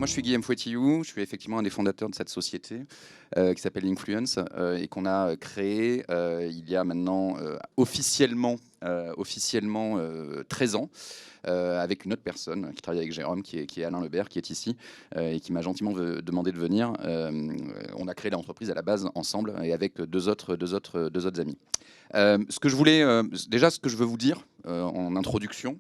Moi, je suis Guillaume Fouettillou, je suis effectivement un des fondateurs de cette société qui s'appelle Linkfluence et qu'on a créée il y a maintenant officiellement 13 ans avec une autre personne qui travaille avec Jérôme, qui est Alain Lebert, qui est ici et qui m'a gentiment demandé de venir. On a créé l'entreprise à la base ensemble et avec deux autres amis. Ce que je voulais, déjà, ce que je veux vous dire en introduction,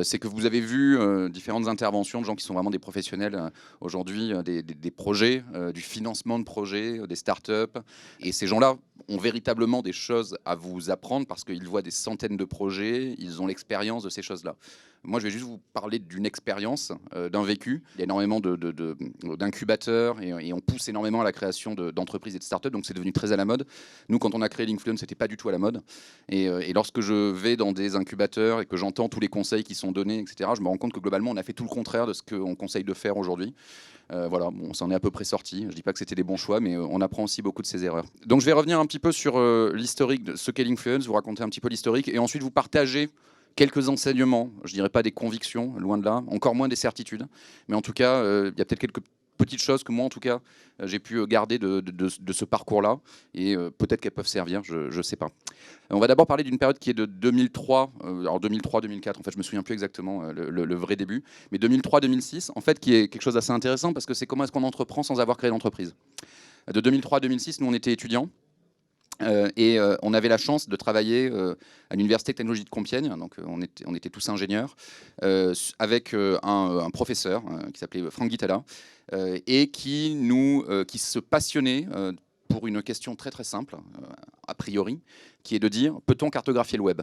c'est que vous avez vu différentes interventions de gens qui sont vraiment des professionnels aujourd'hui, des projets, du financement de projets, des startups. Et ces gens-là ont véritablement des choses à vous apprendre parce qu'ils voient des centaines de projets, ils ont l'expérience de ces choses-là. Moi, je vais juste vous parler d'une expérience, d'un vécu. Il y a énormément d'incubateurs et on pousse énormément à la création d'entreprises et de startups, donc c'est devenu très à la mode. Nous, quand on a créé Linkfluence, c'était pas du tout à la mode. Et lorsque je vais dans des incubateurs et que j'entends tous les conseils qui sont donnés, etc., je me rends compte que globalement, on a fait tout le contraire de ce qu'on conseille de faire aujourd'hui. Voilà, bon, on s'en est à peu près sorti. Je ne dis pas que c'était des bons choix, mais on apprend aussi beaucoup de ses erreurs. Donc je vais revenir un petit peu sur l'historique de ce qu'est Linkfluence, vous raconter un petit peu l'historique, et ensuite vous partager quelques enseignements, je dirais pas des convictions, loin de là, encore moins des certitudes, mais en tout cas, il y a peut-être quelques petites choses que moi, en tout cas, j'ai pu garder de ce parcours-là, et peut-être qu'elles peuvent servir, je ne sais pas. On va d'abord parler d'une période qui est de 2003, alors 2003-2004, en fait, je me souviens plus exactement le vrai début, mais 2003-2006, en fait, qui est quelque chose d'assez intéressant, parce que c'est comment est-ce qu'on entreprend sans avoir créé l'entreprise. De 2003 à 2006, nous, on était étudiants, on avait la chance de travailler à l'Université de technologie de Compiègne, donc on était tous ingénieurs, avec un professeur qui s'appelait Franck Guitala, et qui se passionnait pour une question très très simple, a priori, qui est de dire, peut-on cartographier le web ?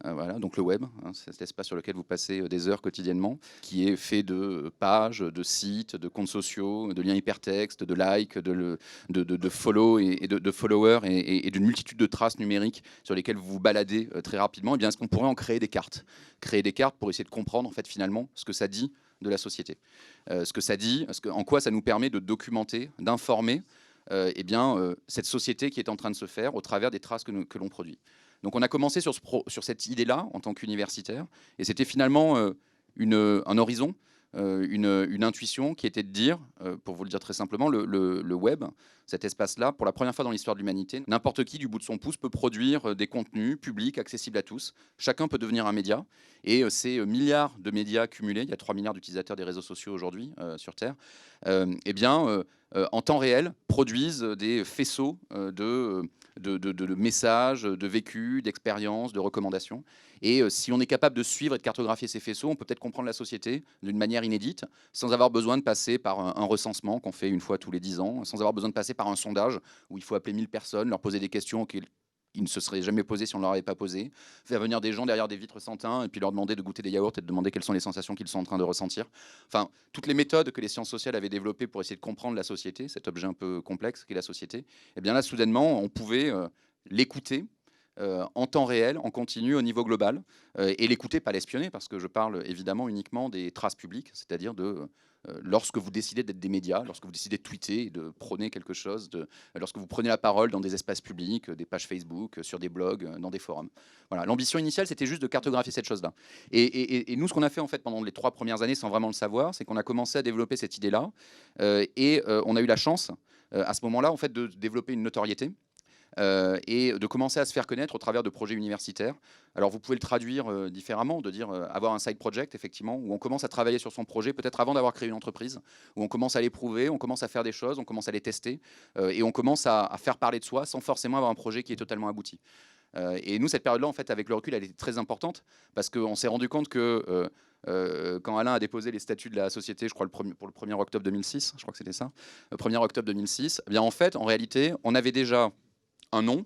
Voilà, donc le web, c'est cet espace sur lequel vous passez des heures quotidiennement, qui est fait de pages, de sites, de comptes sociaux, de liens hypertextes, de likes, de follow et de followers et d'une multitude de traces numériques sur lesquelles vous vous baladez très rapidement. Et bien, est-ce qu'on pourrait en créer des cartes ? Créer des cartes pour essayer de comprendre en fait finalement ce que ça dit de la société, ce que ça dit, en quoi ça nous permet de documenter, d'informer cette société qui est en train de se faire au travers des traces que l'on produit. Donc on a commencé sur cette idée-là en tant qu'universitaire, et c'était finalement un horizon, une intuition qui était de dire, pour vous le dire très simplement, le web, cet espace-là, pour la première fois dans l'histoire de l'humanité, n'importe qui du bout de son pouce peut produire des contenus publics accessibles à tous. Chacun peut devenir un média, et ces milliards de médias cumulés, il y a 3 milliards d'utilisateurs des réseaux sociaux aujourd'hui sur Terre, en temps réel, produisent des faisceaux de messages, de vécus, d'expériences, de recommandations. Et si on est capable de suivre et de cartographier ces faisceaux, on peut peut-être comprendre la société d'une manière inédite, sans avoir besoin de passer par un recensement qu'on fait une fois tous les 10 ans, sans avoir besoin de passer par un sondage où il faut appeler 1000 personnes, leur poser des questions auxquelles ils ne se seraient jamais posés si on ne leur avait pas posé, faire venir des gens derrière des vitres sans teint et puis leur demander de goûter des yaourts et de demander quelles sont les sensations qu'ils sont en train de ressentir. Enfin, toutes les méthodes que les sciences sociales avaient développées pour essayer de comprendre la société, cet objet un peu complexe qu'est la société, et bien là, soudainement, on pouvait l'écouter en temps réel, en continu, au niveau global, et l'écouter, pas l'espionner, parce que je parle évidemment uniquement des traces publiques, c'est-à-dire lorsque vous décidez d'être des médias, lorsque vous décidez de tweeter et de prôner quelque chose, lorsque vous prenez la parole dans des espaces publics, des pages Facebook, sur des blogs, dans des forums. Voilà. L'ambition initiale, c'était juste de cartographier cette chose-là. Et nous, ce qu'on a fait en fait pendant les 3 premières années, sans vraiment le savoir, c'est qu'on a commencé à développer cette idée-là, on a eu la chance, à ce moment-là, en fait, de développer une notoriété. Et de commencer à se faire connaître au travers de projets universitaires. Alors vous pouvez le traduire différemment, de dire avoir un side project, effectivement, où on commence à travailler sur son projet, peut-être avant d'avoir créé une entreprise, où on commence à l'éprouver, on commence à faire des choses, on commence à les tester, et on commence à faire parler de soi sans forcément avoir un projet qui est totalement abouti. Et nous, cette période-là, en fait, avec le recul, elle était très importante, parce qu'on s'est rendu compte que quand Alain a déposé les statuts de la société, je crois pour le 1er octobre 2006, je crois que c'était ça, 1er octobre 2006, eh bien en fait, en réalité, on avait déjà un nom,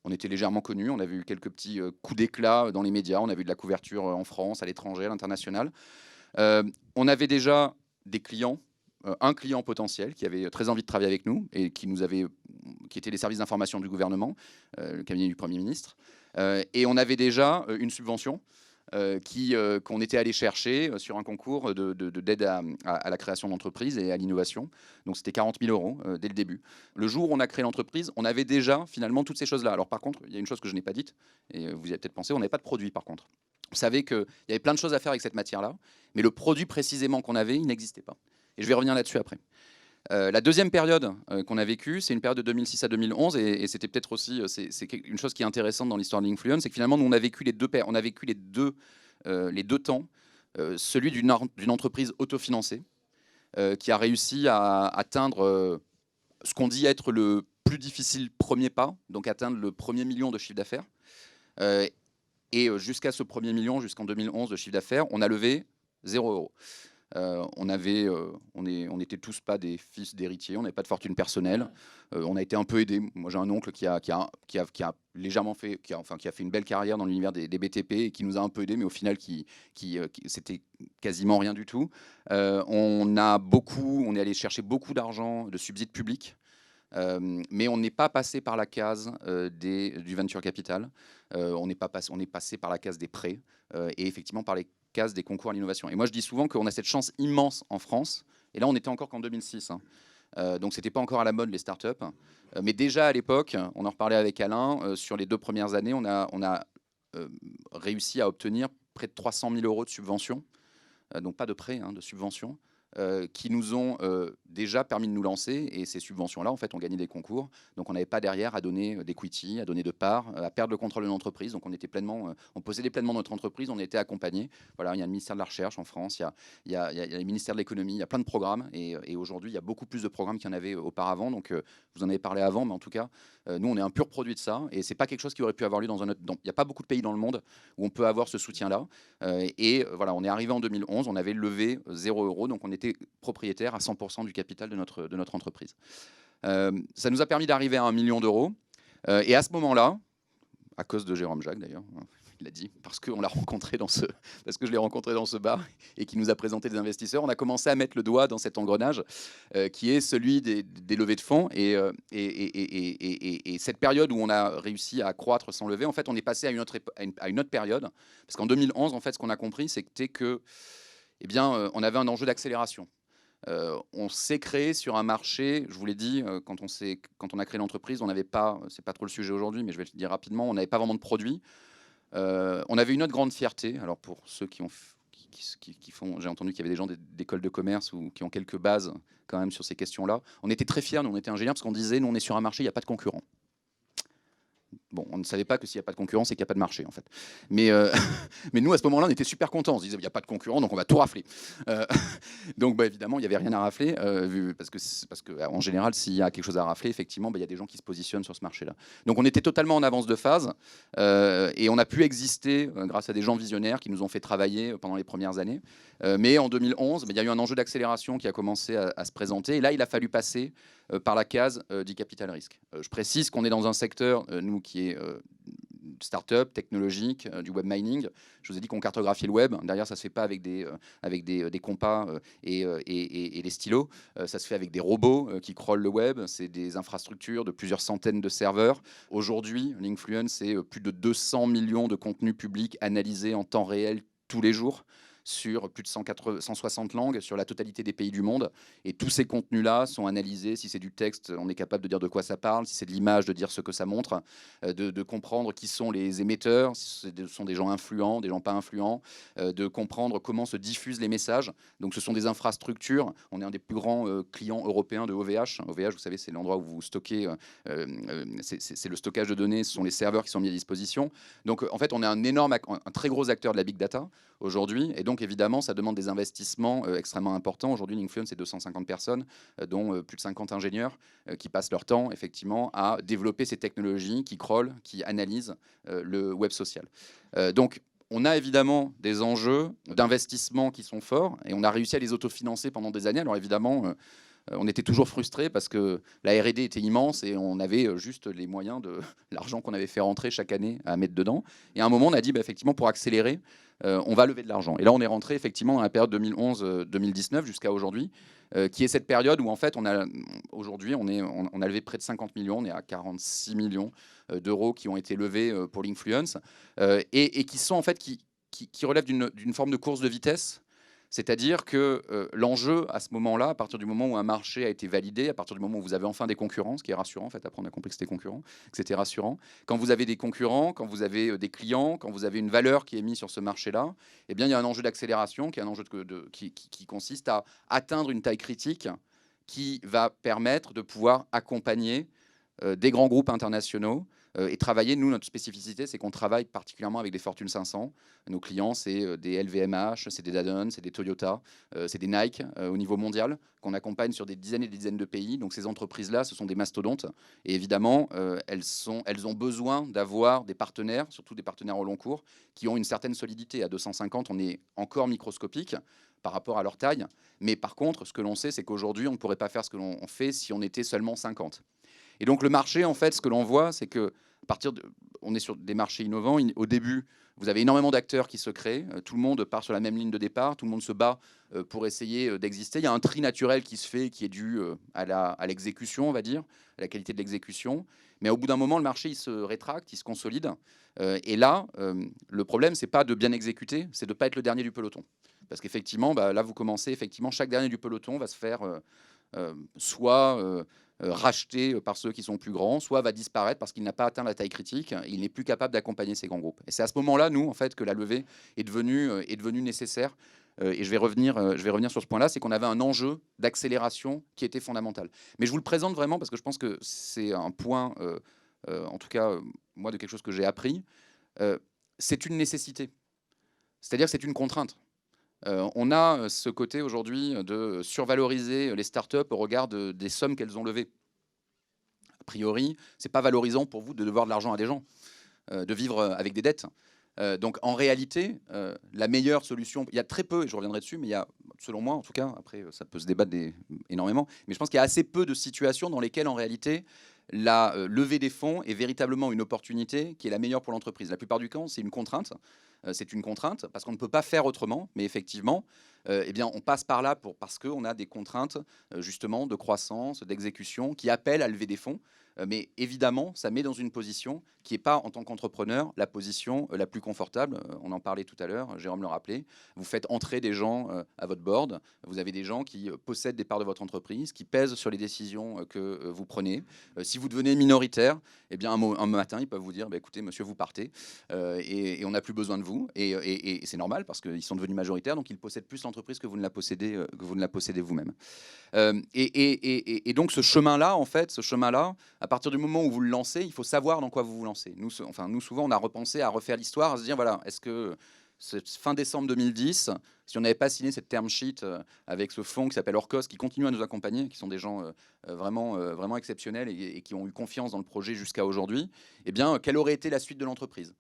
on était légèrement connus, on avait eu quelques petits coups d'éclat dans les médias, on avait eu de la couverture en France, à l'étranger, à l'international. On avait déjà des clients, un client potentiel qui avait très envie de travailler avec nous et qui était les services d'information du gouvernement, le cabinet du Premier ministre. Et on avait déjà une subvention qu'on était allé chercher sur un concours d'aide à la création d'entreprise et à l'innovation. Donc c'était 40 000 euros dès le début. Le jour où on a créé l'entreprise, on avait déjà finalement toutes ces choses-là. Alors par contre, il y a une chose que je n'ai pas dite, et vous y avez peut-être pensé, on n'avait pas de produit par contre. Vous savez qu'il y avait plein de choses à faire avec cette matière-là, mais le produit précisément qu'on avait, il n'existait pas. Et je vais revenir là-dessus après. La deuxième période qu'on a vécue, c'est une période de 2006 à 2011, et c'était peut-être aussi c'est une chose qui est intéressante dans l'histoire de Linkfluence, c'est que finalement, nous, on a vécu les deux temps. Celui d'une entreprise autofinancée qui a réussi à atteindre ce qu'on dit être le plus difficile premier pas, donc atteindre le premier million de chiffre d'affaires. Et jusqu'à ce premier million, jusqu'en 2011 de chiffre d'affaires, on a levé 0 €. On était tous pas des fils d'héritiers, on n'avait pas de fortune personnelle. On a été un peu aidés. Moi, j'ai un oncle qui a légèrement fait, qui a fait une belle carrière dans l'univers des BTP et qui nous a un peu aidés, mais au final, c'était quasiment rien du tout. On est allé chercher beaucoup d'argent de subsides publics. Mais on n'est pas passé par la case du venture capital. On est passé par la case des prêts et effectivement par les cases des concours à l'innovation. Et moi, je dis souvent qu'on a cette chance immense en France. Et là, on n'était encore qu'en 2006. Donc, c'était pas encore à la mode, les startups. Mais déjà à l'époque, on en reparlait avec Alain, sur les 2 premières années, on a réussi à obtenir près de 300 000 € de subventions. Donc pas de prêts, de subventions. Qui nous ont déjà permis de nous lancer, et ces subventions-là, en fait, ont gagné des concours. Donc, on n'avait pas derrière à donner d'equity, à donner de parts, à perdre le contrôle de l'entreprise. Donc, on possédait pleinement notre entreprise, on était accompagné. Voilà, il y a le ministère de la Recherche en France, il y a le ministère de l'Économie, il y a plein de programmes, et aujourd'hui, il y a beaucoup plus de programmes qu'il y en avait auparavant. Donc, vous en avez parlé avant, mais en tout cas, nous, on est un pur produit de ça, et c'est pas quelque chose qui aurait pu avoir lieu dans un autre. Il n'y a pas beaucoup de pays dans le monde où on peut avoir ce soutien-là. Voilà, on est arrivé en 2011, on avait levé 0 €, donc on était propriétaire à 100% du capital de notre entreprise. Ça nous a permis d'arriver à 1 million d'euros. Et à ce moment-là, à cause de Jérôme Jacques d'ailleurs, il l'a dit, parce que je l'ai rencontré dans ce bar et qui nous a présenté des investisseurs, on a commencé à mettre le doigt dans cet engrenage qui est celui des levées de fonds. Et cette période où on a réussi à croître sans lever, en fait, on est passé à une autre période. Parce qu'en 2011, en fait, ce qu'on a compris, c'était que on avait un enjeu d'accélération. On s'est créé sur un marché, je vous l'ai dit, quand on a créé l'entreprise, on n'avait pas, c'est pas trop le sujet aujourd'hui, mais je vais le dire rapidement, on n'avait pas vraiment de produit. On avait une autre grande fierté. Alors pour ceux qui font, j'ai entendu qu'il y avait des gens d'écoles de commerce ou qui ont quelques bases quand même sur ces questions-là. On était très fiers, nous on était ingénieurs, parce qu'on disait, nous on est sur un marché, il n'y a pas de concurrent. Bon, on ne savait pas que s'il n'y a pas de concurrence, c'est qu'il n'y a pas de marché, en fait. Mais nous, à ce moment-là, on était super contents. On se disait, il n'y a pas de concurrent, donc on va tout rafler. Donc, évidemment, il n'y avait rien à rafler, parce que en général, s'il y a quelque chose à rafler, effectivement, il y a des gens qui se positionnent sur ce marché-là. Donc, on était totalement en avance de phase, et on a pu exister grâce à des gens visionnaires qui nous ont fait travailler pendant les premières années. Mais en 2011, il y a eu un enjeu d'accélération qui a commencé à se présenter. Et là, il a fallu passer par la case du capital risque. Je précise qu'on est dans un secteur, nous, qui est start-up, technologique, du web mining. Je vous ai dit qu'on cartographiait le web. Derrière, ça ne se fait pas avec des compas et des stylos. Ça se fait avec des robots qui crawlent le web. C'est des infrastructures de plusieurs centaines de serveurs. Aujourd'hui, Linkfluence, c'est plus de 200 millions de contenus publics analysés en temps réel tous les jours, sur plus de 160 langues, sur la totalité des pays du monde. Et tous ces contenus-là sont analysés. Si c'est du texte, on est capable de dire de quoi ça parle. Si c'est de l'image, de dire ce que ça montre, de comprendre qui sont les émetteurs, si ce sont des gens influents, des gens pas influents, de comprendre comment se diffusent les messages. Donc ce sont des infrastructures. On est un des plus grands clients européens de OVH. OVH, vous savez, c'est l'endroit où vous stockez, c'est le stockage de données, ce sont les serveurs qui sont mis à disposition. Donc en fait, on est un très gros acteur de la big data aujourd'hui. Et donc évidemment, ça demande des investissements extrêmement importants. Aujourd'hui, Linkfluence, c'est 250 personnes, dont plus de 50 ingénieurs qui passent leur temps effectivement à développer ces technologies qui crawlent, qui analysent le web social. Donc on a évidemment des enjeux d'investissement qui sont forts, et on a réussi à les autofinancer pendant des années. Alors évidemment, on était toujours frustrés parce que la R&D était immense et on avait juste les moyens de l'argent qu'on avait fait rentrer chaque année à mettre dedans. Et à un moment, on a dit, effectivement, pour accélérer, on va lever de l'argent. Et là, on est rentré effectivement dans la période 2011-2019 jusqu'à aujourd'hui, qui est cette période où, en fait, aujourd'hui, on a levé près de 50 millions, on est à 46 millions d'euros qui ont été levés pour Linkfluence, et qui sont, en fait, qui relèvent d'une forme de course de vitesse. C'est-à-dire que l'enjeu, à ce moment-là, à partir du moment où un marché a été validé, à partir du moment où vous avez enfin des concurrents, ce qui est rassurant, en fait, après on a compris que c'était concurrent, que c'était rassurant, quand vous avez des concurrents, quand vous avez des clients, quand vous avez une valeur qui est mise sur ce marché-là, eh bien, il y a un enjeu d'accélération qui est un enjeu qui consiste à atteindre une taille critique qui va permettre de pouvoir accompagner des grands groupes internationaux et travailler. Nous, notre spécificité, c'est qu'on travaille particulièrement avec des Fortune 500. Nos clients, c'est des LVMH, c'est des Danone, c'est des Toyota, c'est des Nike au niveau mondial, qu'on accompagne sur des dizaines et des dizaines de pays. Donc ces entreprises-là, ce sont des mastodontes. Et évidemment, elles ont besoin d'avoir des partenaires, surtout des partenaires au long cours, qui ont une certaine solidité. À 250, on est encore microscopique par rapport à leur taille. Mais par contre, ce que l'on sait, c'est qu'aujourd'hui, on ne pourrait pas faire ce que l'on fait si on était seulement 50. Et donc le marché, en fait, ce que l'on voit, c'est que on est sur des marchés innovants. Au début, vous avez énormément d'acteurs qui se créent. Tout le monde part sur la même ligne de départ. Tout le monde se bat pour essayer d'exister. Il y a un tri naturel qui se fait, qui est dû à l'exécution, on va dire, à la qualité de l'exécution. Mais au bout d'un moment, le marché, il se rétracte, il se consolide. Et là, le problème, c'est pas de bien exécuter, c'est de ne pas être le dernier du peloton. Parce qu'effectivement, là, vous commencez, effectivement, chaque dernier du peloton va se faire soit racheté par ceux qui sont plus grands, soit va disparaître parce qu'il n'a pas atteint la taille critique, il n'est plus capable d'accompagner ces grands groupes. Et c'est à ce moment-là, nous, en fait, que la levée est devenue nécessaire. Et je vais revenir sur ce point-là, c'est qu'on avait un enjeu d'accélération qui était fondamental. Mais je vous le présente vraiment parce que je pense que c'est un point, en tout cas, moi, de quelque chose que j'ai appris. C'est une nécessité. C'est-à-dire que c'est une contrainte. On a ce côté aujourd'hui de survaloriser les startups au regard des sommes qu'elles ont levées. A priori, ce n'est pas valorisant pour vous de devoir de l'argent à des gens, de vivre avec des dettes. Donc en réalité, la meilleure solution, il y a très peu, et je reviendrai dessus, mais il y a, selon moi en tout cas, après ça peut se débattre énormément, mais je pense qu'il y a assez peu de situations dans lesquelles en réalité la levée des fonds est véritablement une opportunité qui est la meilleure pour l'entreprise. La plupart du temps, c'est une contrainte. C'est une contrainte parce qu'on ne peut pas faire autrement, mais effectivement, eh bien, on passe par là parce qu'on a des contraintes justement de croissance, d'exécution qui appellent à lever des fonds. Mais évidemment, ça met dans une position qui n'est pas, en tant qu'entrepreneur, la position la plus confortable. On en parlait tout à l'heure, Jérôme le rappelait. Vous faites entrer des gens à votre board. Vous avez des gens qui possèdent des parts de votre entreprise, qui pèsent sur les décisions que vous prenez. Si vous devenez minoritaire, eh bien, un matin, ils peuvent vous dire, écoutez, monsieur, vous partez et on n'a plus besoin de vous. Et c'est normal parce qu'ils sont devenus majoritaires, donc ils possèdent plus l'entreprise que vous ne la possédez vous-même. Et donc ce chemin-là, en fait, à partir du moment où vous le lancez, il faut savoir dans quoi vous vous lancez. Nous, souvent, on a repensé à refaire l'histoire, à se dire, voilà, est-ce que fin décembre 2010, si on n'avait pas signé cette term sheet avec ce fonds qui s'appelle Orcos, qui continue à nous accompagner, qui sont des gens vraiment exceptionnels et qui ont eu confiance dans le projet jusqu'à aujourd'hui, eh bien, quelle aurait été la suite de l'entreprise ?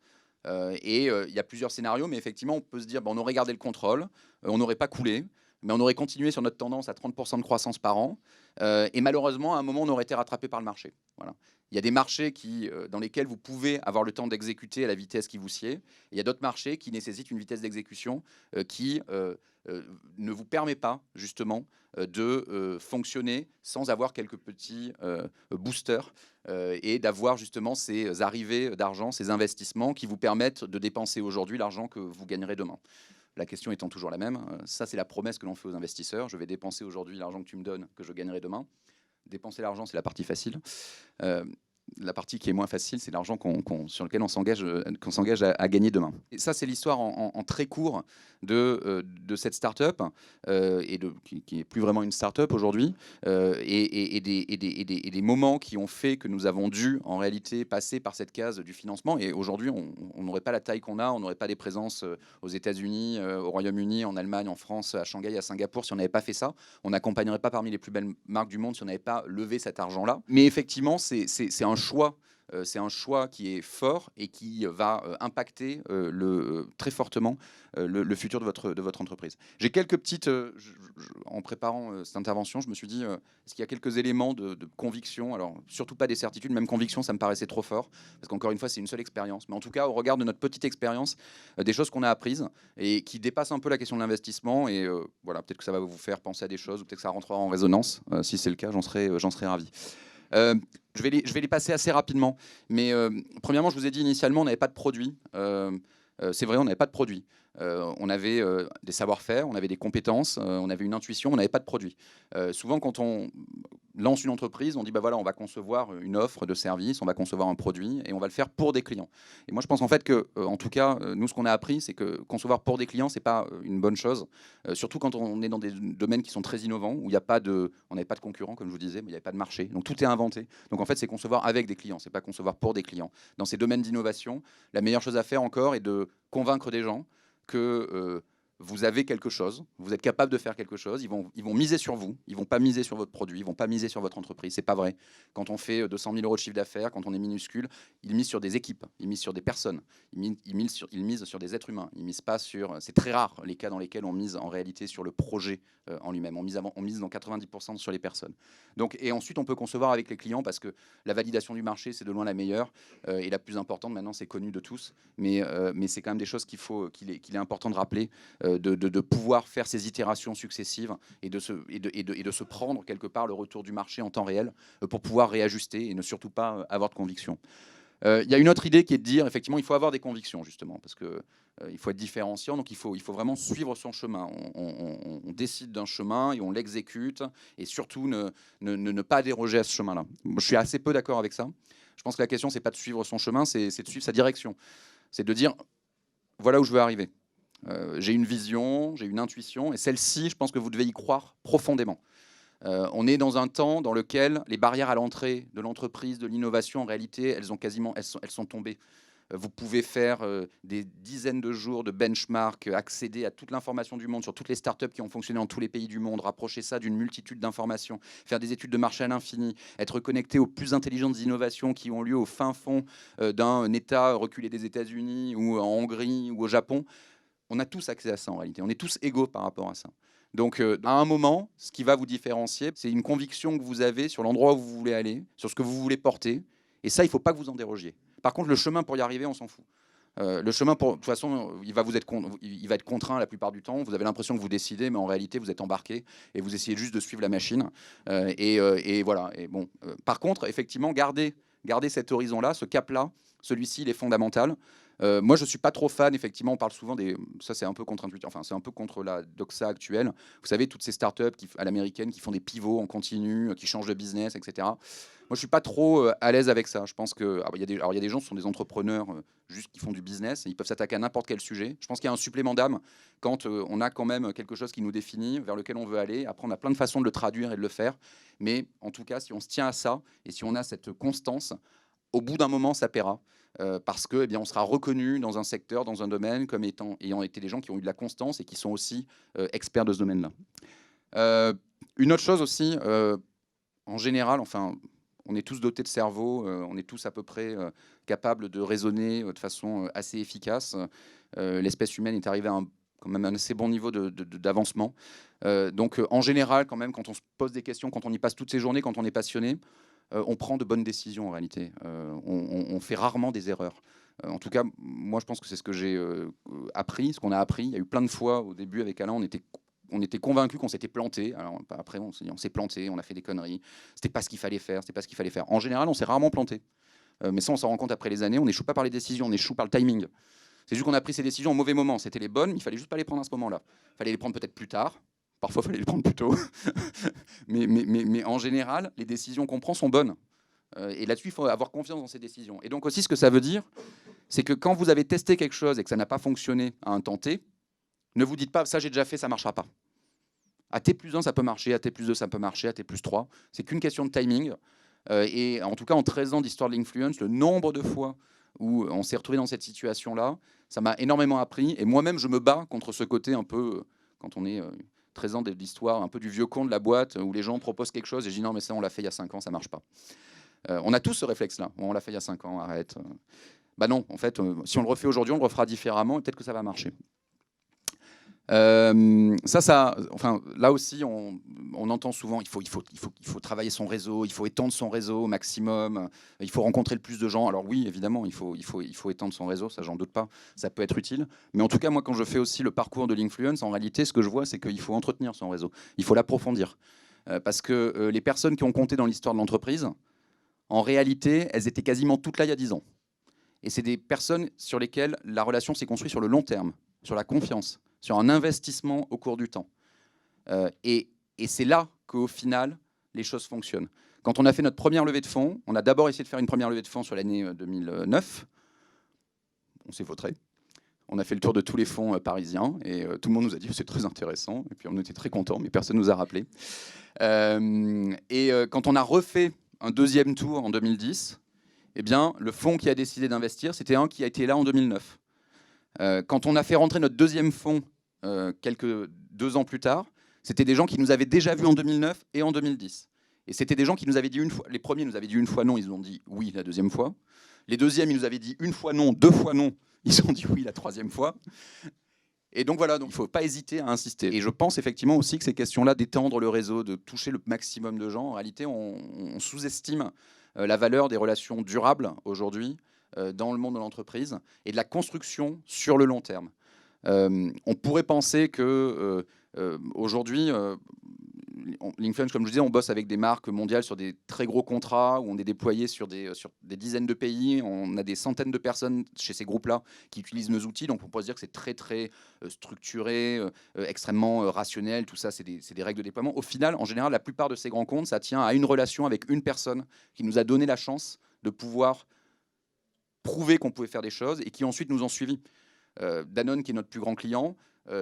Il y a plusieurs scénarios, mais effectivement, on peut se dire, on aurait gardé le contrôle, on n'aurait pas coulé, mais on aurait continué sur notre tendance à 30% de croissance par an. Et malheureusement, à un moment, on aurait été rattrapé par le marché. Voilà. Il y a des marchés dans lesquels vous pouvez avoir le temps d'exécuter à la vitesse qui vous sied. Il y a d'autres marchés qui nécessitent une vitesse d'exécution qui ne vous permet pas, justement, de fonctionner sans avoir quelques petits boosters et d'avoir justement ces arrivées d'argent, ces investissements qui vous permettent de dépenser aujourd'hui l'argent que vous gagnerez demain. La question étant toujours la même, ça c'est la promesse que l'on fait aux investisseurs. Je vais dépenser aujourd'hui l'argent que tu me donnes, que je gagnerai demain. Dépenser l'argent, c'est la partie facile. La partie qui est moins facile, c'est l'argent sur lequel on s'engage à gagner demain. Et ça, c'est l'histoire en très court de cette start-up, qui n'est plus vraiment une start-up aujourd'hui, et des moments qui ont fait que nous avons dû, en réalité, passer par cette case du financement. Et aujourd'hui, on n'aurait pas la taille qu'on a, on n'aurait pas des présences aux États-Unis, au Royaume-Uni, en Allemagne, en France, à Shanghai, à Singapour, si on n'avait pas fait ça. On n'accompagnerait pas parmi les plus belles marques du monde si on n'avait pas levé cet argent-là. Mais effectivement, c'est un choix. C'est un choix qui est fort et qui va impacter très fortement le futur de votre entreprise. J'ai quelques petites... en préparant cette intervention, je me suis dit, est-ce qu'il y a quelques éléments de conviction? Alors, surtout pas des certitudes, même conviction, ça me paraissait trop fort, parce qu'encore une fois, c'est une seule expérience. Mais en tout cas, au regard de notre petite expérience, des choses qu'on a apprises et qui dépassent un peu la question de l'investissement. Et voilà, peut-être que ça va vous faire penser à des choses, ou peut-être que ça rentrera en résonance. Si c'est le cas, j'en serais ravi. Je vais les passer assez rapidement. Mais premièrement, je vous ai dit initialement, on n'avait pas de produit. C'est vrai, on n'avait pas de produit. On avait des savoir-faire, on avait des compétences, on avait une intuition, on n'avait pas de produit. Souvent, quand on lance une entreprise, on dit bah voilà, on va concevoir une offre de service, on va concevoir un produit et on va le faire pour des clients. Et moi, je pense en fait que, en tout cas, nous, ce qu'on a appris, c'est que concevoir pour des clients, c'est pas une bonne chose. Surtout quand on est dans des domaines qui sont très innovants, où il n'y a pas de, on n'avait pas de concurrents, comme je vous disais, mais il n'y avait pas de marché. Donc tout est inventé. Donc en fait, c'est concevoir avec des clients, c'est pas concevoir pour des clients. Dans ces domaines d'innovation, la meilleure chose à faire encore est de convaincre des gens que vous avez quelque chose, vous êtes capable de faire quelque chose, ils vont miser sur vous, ils vont pas miser sur votre produit, ils vont pas miser sur votre entreprise, c'est pas vrai. Quand on fait 200 000 € de chiffre d'affaires, quand on est minuscule, ils misent sur des équipes, ils misent sur des personnes, ils misent sur des êtres humains, ils misent pas sur... C'est très rare les cas dans lesquels on mise en réalité sur le projet en lui-même, on mise dans 90% sur les personnes. Donc, et ensuite on peut concevoir avec les clients parce que la validation du marché c'est de loin la meilleure et la plus importante, maintenant c'est connu de tous, mais c'est quand même des choses qu'il est important de rappeler, de pouvoir faire ces itérations successives et de se prendre quelque part le retour du marché en temps réel pour pouvoir réajuster et ne surtout pas avoir de conviction. Il y a une autre idée qui est de dire, effectivement, il faut avoir des convictions, justement, parce que il faut être différenciant, donc il faut vraiment suivre son chemin. On décide d'un chemin et on l'exécute, et surtout ne pas déroger à ce chemin-là. Je suis assez peu d'accord avec ça. Je pense que la question, c'est pas de suivre son chemin, c'est de suivre sa direction. C'est de dire, voilà où je veux arriver. J'ai une vision, j'ai une intuition, et celle-ci, je pense que vous devez y croire profondément. On est dans un temps dans lequel les barrières à l'entrée de l'entreprise, de l'innovation, en réalité, elles sont tombées. Vous pouvez faire des dizaines de jours de benchmark, accéder à toute l'information du monde sur toutes les startups qui ont fonctionné dans tous les pays du monde, rapprocher ça d'une multitude d'informations, faire des études de marché à l'infini, être connecté aux plus intelligentes innovations qui ont lieu au fin fond d'un État reculé des États-Unis ou en Hongrie ou au Japon. On a tous accès à ça en réalité. On est tous égaux par rapport à ça. Donc, à un moment, ce qui va vous différencier, c'est une conviction que vous avez sur l'endroit où vous voulez aller, sur ce que vous voulez porter. Et ça, il ne faut pas que vous en dérogiez. Par contre, le chemin pour y arriver, on s'en fout. Le chemin, de toute façon, il va être contraint la plupart du temps. Vous avez l'impression que vous décidez, mais en réalité, vous êtes embarqué et vous essayez juste de suivre la machine. Et voilà. Et bon, par contre, effectivement, gardez cet horizon-là, ce cap-là. Celui-ci, il est fondamental. Moi, je suis pas trop fan. Effectivement, on parle souvent des. Ça, c'est un peu contre-intuitif. Enfin, c'est un peu contre la doxa actuelle. Vous savez, toutes ces startups à l'américaine qui font des pivots en continu, qui changent de business, etc. Moi, je suis pas trop à l'aise avec ça. Je pense que il y a des gens qui sont des entrepreneurs juste qui font du business et ils peuvent s'attaquer à n'importe quel sujet. Je pense qu'il y a un supplément d'âme quand on a quand même quelque chose qui nous définit, vers lequel on veut aller. Après, on a plein de façons de le traduire et de le faire. Mais en tout cas, si on se tient à ça et si on a cette constance, au bout d'un moment, ça paiera. Parce que, eh bien, on sera reconnu dans un secteur, dans un domaine, comme ayant été des gens qui ont eu de la constance et qui sont aussi experts de ce domaine-là. Une autre chose aussi, en général, enfin, on est tous dotés de cerveau, on est tous à peu près capables de raisonner de façon assez efficace. L'espèce humaine est arrivée à quand même un assez bon niveau d'avancement. Donc, en général, quand même, quand on se pose des questions, quand on y passe toutes ses journées, quand on est passionné, on prend de bonnes décisions en réalité. On fait rarement des erreurs. En tout cas, moi, je pense que c'est ce que j'ai appris, ce qu'on a appris. Il y a eu plein de fois au début avec Alain, on était convaincus qu'on s'était planté. Alors après, on s'est planté, on a fait des conneries. C'était pas ce qu'il fallait faire. C'était pas ce qu'il fallait faire. En général, on s'est rarement planté. Mais ça, on s'en rend compte après les années. On n'échoue pas par les décisions, on échoue par le timing. C'est juste qu'on a pris ces décisions au mauvais moment. C'était les bonnes, mais il fallait juste pas les prendre à ce moment-là. Il fallait les prendre peut-être plus tard. Parfois, il fallait les prendre plus tôt. mais en général, les décisions qu'on prend sont bonnes. Et là-dessus, il faut avoir confiance dans ces décisions. Et donc aussi, ce que ça veut dire, c'est que quand vous avez testé quelque chose et que ça n'a pas fonctionné à un temps T, ne vous dites pas, ça j'ai déjà fait, ça ne marchera pas. À T+1, ça peut marcher, à T+2, ça peut marcher, à T+3. C'est qu'une question de timing. Et en tout cas, en 13 ans d'histoire de l'influence, le nombre de fois où on s'est retrouvé dans cette situation-là, ça m'a énormément appris. Et moi-même, je me bats contre ce côté un peu, quand on est 13 ans d'histoire, un peu du vieux con de la boîte, où les gens proposent quelque chose et je dis non, mais ça, on l'a fait il y a 5 ans, ça ne marche pas. On a tous ce réflexe-là. On l'a fait il y a 5 ans, arrête. Bah non, en fait, si on le refait aujourd'hui, on le refera différemment et peut-être que ça va marcher. Enfin, là aussi, on entend souvent il faut travailler son réseau, il faut étendre son réseau au maximum, il faut rencontrer le plus de gens. Alors oui, évidemment, il faut étendre son réseau, ça j'en doute pas, ça peut être utile. Mais en tout cas, moi, quand je fais aussi le parcours de l'influence, en réalité, ce que je vois, c'est qu'il faut entretenir son réseau, il faut l'approfondir. Parce que les personnes qui ont compté dans l'histoire de l'entreprise, en réalité, elles étaient quasiment toutes là il y a 10 ans. Et c'est des personnes sur lesquelles la relation s'est construite sur le long terme, sur la confiance, sur un investissement au cours du temps. Et c'est là qu'au final, les choses fonctionnent. Quand on a fait notre première levée de fonds, on a d'abord essayé de faire une première levée de fonds sur l'année 2009. On s'est vautré. On a fait le tour de tous les fonds parisiens et tout le monde nous a dit c'est très intéressant. Et puis on était très contents, mais personne ne nous a rappelé. Quand on a refait un deuxième tour en 2010, eh bien, le fonds qui a décidé d'investir, c'était un qui a été là en 2009. Quand on a fait rentrer notre deuxième fonds 2 ans plus tard, c'était des gens qui nous avaient déjà vus en 2009 et en 2010. Et c'était des gens qui nous avaient dit une fois. Les premiers nous avaient dit une fois non, ils nous ont dit oui la deuxième fois. Les deuxièmes, ils nous avaient dit une fois non, 2 fois non, ils ont dit oui la troisième fois. Et donc voilà, donc il ne faut pas hésiter à insister. Et je pense effectivement aussi que ces questions-là, d'étendre le réseau, de toucher le maximum de gens, en réalité, on sous-estime la valeur des relations durables aujourd'hui dans le monde de l'entreprise et de la construction sur le long terme. On pourrait penser que aujourd'hui, Linkfluence, comme je disais, on bosse avec des marques mondiales sur des très gros contrats où on est déployé sur des dizaines de pays. On a des centaines de personnes chez ces groupes-là qui utilisent nos outils. Donc on peut se dire que c'est très très structuré, extrêmement rationnel. Tout ça, c'est des règles de déploiement. Au final, en général, la plupart de ces grands comptes, ça tient à une relation avec une personne qui nous a donné la chance de pouvoir prouver qu'on pouvait faire des choses et qui ensuite nous ont suivis. Danone, qui est notre plus grand client,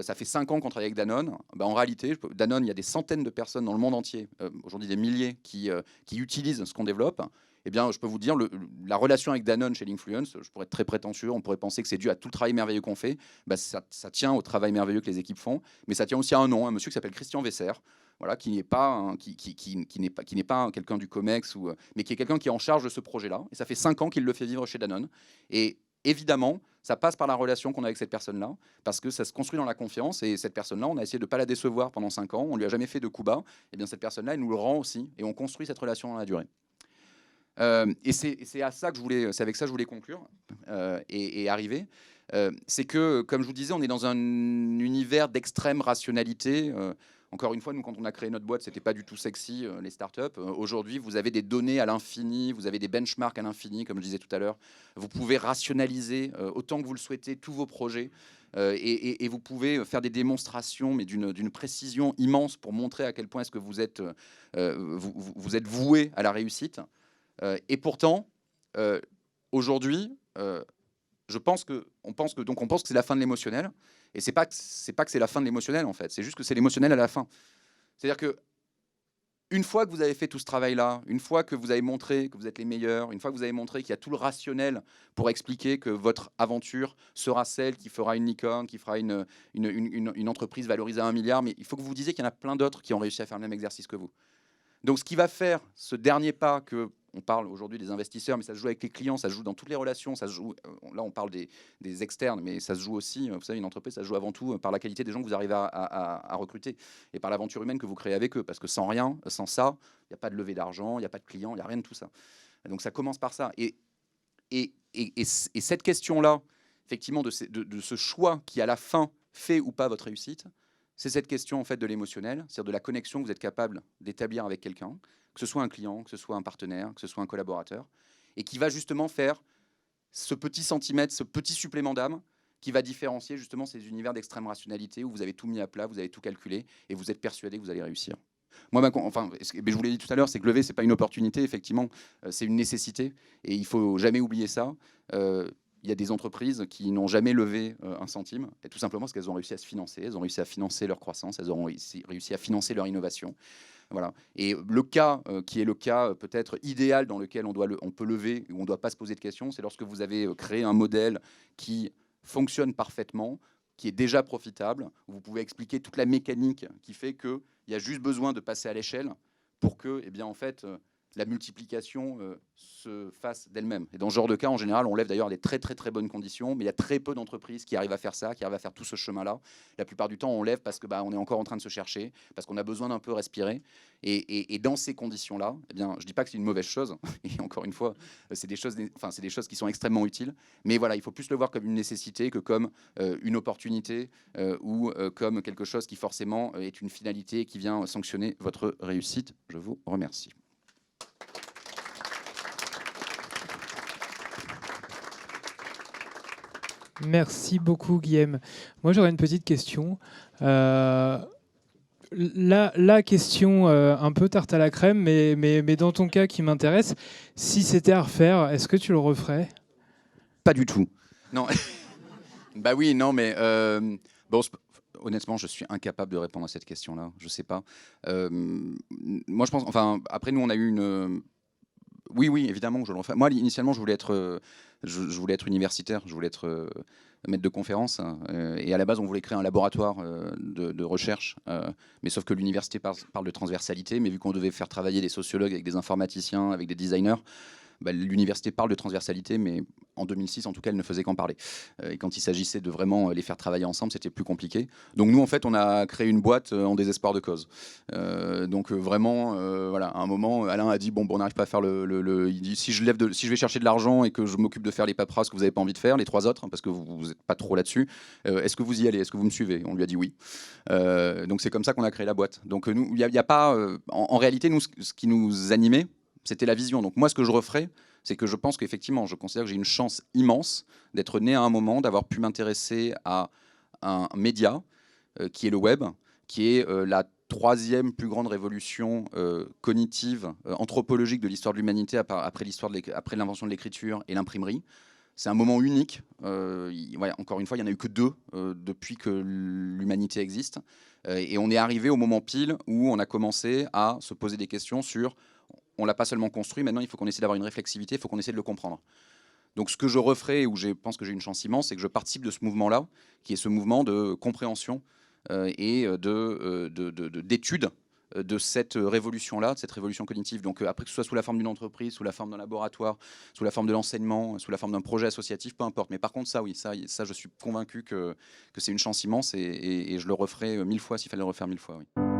ça fait 5 ans qu'on travaille avec Danone. En réalité, Danone, il y a des centaines de personnes dans le monde entier, aujourd'hui des milliers, qui utilisent ce qu'on développe. Eh bien, je peux vous dire, la relation avec Danone chez Linkfluence, je pourrais être très prétentieux, on pourrait penser que c'est dû à tout le travail merveilleux qu'on fait. Ça tient au travail merveilleux que les équipes font, mais ça tient aussi à un nom, un monsieur qui s'appelle Christian Vesser, voilà, qui n'est pas, quelqu'un du COMEX, mais qui est quelqu'un qui est en charge de ce projet-là. Et ça fait 5 ans qu'il le fait vivre chez Danone. Et évidemment, ça passe par la relation qu'on a avec cette personne-là, parce que ça se construit dans la confiance. Et cette personne-là, on a essayé de ne pas la décevoir pendant 5 ans. On ne lui a jamais fait de coup bas. Et bien cette personne-là, elle nous le rend aussi. Et on construit cette relation dans la durée. Et c'est avec ça que je voulais conclure et arriver. C'est que, comme je vous disais, on est dans un univers d'extrême rationalité. Encore une fois, nous, quand on a créé notre boîte, c'était pas du tout sexy, les startups. Aujourd'hui, vous avez des données à l'infini, vous avez des benchmarks à l'infini, comme je disais tout à l'heure. Vous pouvez rationaliser autant que vous le souhaitez tous vos projets. Et vous pouvez faire des démonstrations, mais d'une précision immense pour montrer à quel point est-ce que vous êtes voué à la réussite. Et pourtant, aujourd'hui, on pense que c'est la fin de l'émotionnel. Et c'est pas que c'est la fin de l'émotionnel, en fait. C'est juste que c'est l'émotionnel à la fin. C'est-à-dire que une fois que vous avez fait tout ce travail-là, une fois que vous avez montré que vous êtes les meilleurs, une fois que vous avez montré qu'il y a tout le rationnel pour expliquer que votre aventure sera celle qui fera une licorne, qui fera une entreprise valorisée à 1 milliard, mais il faut que vous vous disiez qu'il y en a plein d'autres qui ont réussi à faire le même exercice que vous. Donc ce qui va faire ce dernier pas que... On parle aujourd'hui des investisseurs, mais ça se joue avec les clients, ça se joue dans toutes les relations. Ça se joue, là, on parle des externes, mais ça se joue aussi, vous savez, une entreprise, ça se joue avant tout par la qualité des gens que vous arrivez à recruter et par l'aventure humaine que vous créez avec eux. Parce que sans rien, sans ça, il n'y a pas de levée d'argent, il n'y a pas de clients, il n'y a rien de tout ça. Donc ça commence par ça. Et cette question-là, effectivement, de ce choix qui, à la fin, fait ou pas votre réussite, c'est cette question en fait de l'émotionnel, c'est-à-dire de la connexion que vous êtes capable d'établir avec quelqu'un, que ce soit un client, que ce soit un partenaire, que ce soit un collaborateur, et qui va justement faire ce petit centimètre, ce petit supplément d'âme qui va différencier justement ces univers d'extrême rationalité où vous avez tout mis à plat, vous avez tout calculé, et vous êtes persuadé que vous allez réussir. Moi, je vous l'ai dit tout à l'heure, c'est que lever, c'est pas une opportunité, effectivement, c'est une nécessité, et il faut jamais oublier ça. Il y a des entreprises qui n'ont jamais levé un centime, et tout simplement parce qu'elles ont réussi à se financer, elles ont réussi à financer leur croissance, elles ont réussi à financer leur innovation. Voilà. Et le cas qui est le cas peut-être idéal dans lequel on peut lever, où on ne doit pas se poser de questions, c'est lorsque vous avez créé un modèle qui fonctionne parfaitement, qui est déjà profitable, où vous pouvez expliquer toute la mécanique qui fait qu'il y a juste besoin de passer à l'échelle pour que, eh bien, en fait, la multiplication se fasse d'elle-même. Et dans ce genre de cas, en général, on lève d'ailleurs des très très très bonnes conditions, mais il y a très peu d'entreprises qui arrivent à faire ça, qui arrivent à faire tout ce chemin-là. La plupart du temps, on lève parce que on est encore en train de se chercher, parce qu'on a besoin d'un peu respirer. Et dans ces conditions-là, eh bien, je dis pas que c'est une mauvaise chose. Et encore une fois, c'est des choses qui sont extrêmement utiles. Mais voilà, il faut plus le voir comme une nécessité que comme une opportunité ou comme quelque chose qui forcément est une finalité qui vient sanctionner votre réussite. Je vous remercie. Merci beaucoup, Guillaume. Moi, j'aurais une petite question. Euh, la question un peu tarte à la crème, mais dans ton cas qui m'intéresse, si c'était à refaire, est-ce que tu le referais? Pas du tout. Non. Bah oui, non, mais bon, honnêtement, je suis incapable de répondre à cette question-là. Je sais pas. Euh, Moi, je pense. Enfin, après, nous, on a eu une. Oui, oui, évidemment, je le refais. Moi, initialement, je voulais être, je voulais être universitaire, je voulais être maître de conférence, hein, et à la base, on voulait créer un laboratoire de recherche. Mais sauf que l'université parle de transversalité, mais vu qu'on devait faire travailler des sociologues avec des informaticiens, avec des designers, bah, l'université parle de transversalité, mais en 2006, en tout cas, elle ne faisait qu'en parler. Et quand il s'agissait de vraiment les faire travailler ensemble, c'était plus compliqué. Donc nous, en fait, on a créé une boîte en désespoir de cause. Donc vraiment, voilà, à un moment, Alain a dit bon, on n'arrive pas à faire il dit si si je vais chercher de l'argent et que je m'occupe de faire les paperasses que vous n'avez pas envie de faire, les trois autres, hein, parce que vous n'êtes pas trop là-dessus, est-ce que vous y allez, est-ce que vous me suivez? On lui a dit oui. Donc c'est comme ça qu'on a créé la boîte. Donc nous, il y a pas, en réalité, nous, ce qui nous animait, c'était la vision. Donc moi, ce que je referais, c'est que je pense qu'effectivement, je considère que j'ai une chance immense d'être né à un moment, d'avoir pu m'intéresser à un média qui est le web, qui est la troisième plus grande révolution cognitive, anthropologique de l'histoire de l'humanité après l'invention de l'écriture et l'imprimerie. C'est un moment unique. Ouais, encore une fois, il n'y en a eu que deux depuis que l'humanité existe. Et on est arrivé au moment pile où on a commencé à se poser des questions sur on l'a pas seulement construit, maintenant il faut qu'on essaie d'avoir une réflexivité, il faut qu'on essaie de le comprendre. Donc ce que je referai, où je pense que j'ai une chance immense, c'est que je participe de ce mouvement-là, qui est ce mouvement de compréhension et d'étude de cette révolution-là, de cette révolution cognitive. Donc après que ce soit sous la forme d'une entreprise, sous la forme d'un laboratoire, sous la forme de l'enseignement, sous la forme d'un projet associatif, peu importe. Mais par contre, ça, oui, ça je suis convaincu que c'est une chance immense et je le referai 1000 fois s'il fallait le refaire 1000 fois. Oui.